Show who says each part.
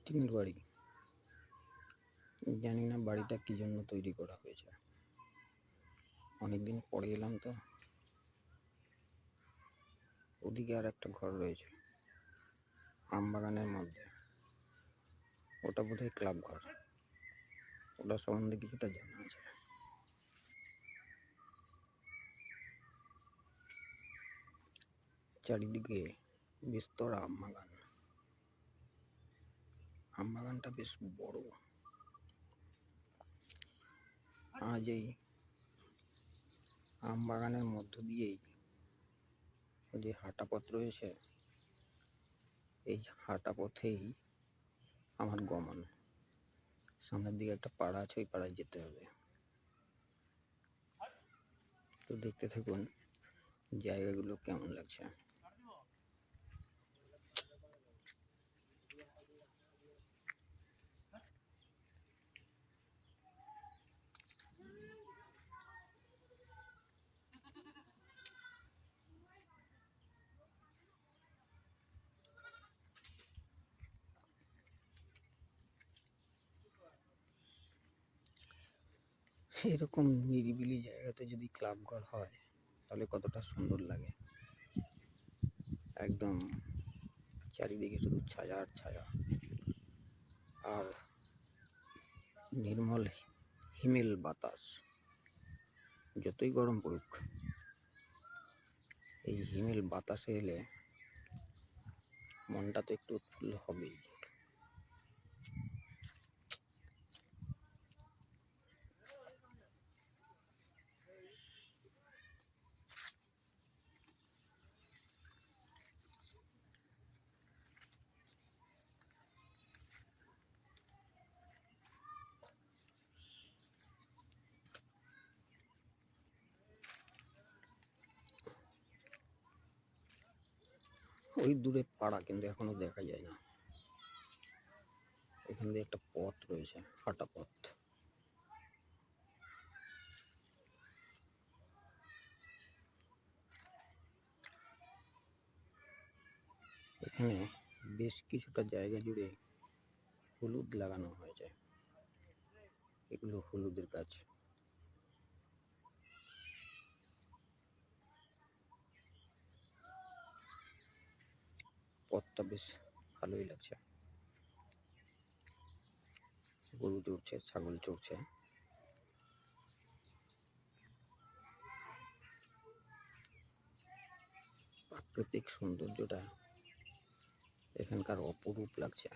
Speaker 1: টিনের বাড়ি। জানি না বাড়িটা কি জন্য তৈরি করা হয়েছে। অনেকদিন পরে এলাম তো। ওদিকে আর একটা ঘর রয়েছে আমবাগানের মধ্যে। ওটা বোধহয় ক্লাব ঘর। ওটা সম্বন্ধে কিছুটা জানা আছে। চারিদিকে বিস্তর আমবাগান। আমবাগানটা বেশ বড়। আজ এই আমবাগানের মধ্য দিয়েই যে হাঁটা পথ রয়েছে, এই হাঁটা পথেই আমার গমন। সামনের দিকে একটা পাড়া আছে, ওই পাড়ায় যেতে হবে। তো দেখতে থাকুন জায়গাগুলো কেমন লাগছে। এরকম নিরিবিলি জায়গাতে যদি ক্লাব ঘর হয় তাহলে কতটা সুন্দর লাগে। একদম চারিদিকে শুধু ছায়া আর ছায়া, আর নির্মল হিমেল বাতাস। যতই গরম পড়ুক, এই হিমেল বাতাসে এলে মনটা তো একটু উৎফুল্ল হবেই। ওই দূরে পাড়া কিন্তু এখনো দেখা যায় না। এখান দিয়ে একটা পথ রয়েছে, হাঁটা পথ। এখানে বেশ কিছুটা জায়গা জুড়ে হলুদ লাগানো হয়েছে। এগুলো হলুদের গাছ। পথটা বেশ ভালোই লাগছে। গরু চড়ছে, ছাগল চড়ছে। প্রাকৃতিক সৌন্দর্যটা এখানকার অপরূপ লাগছে।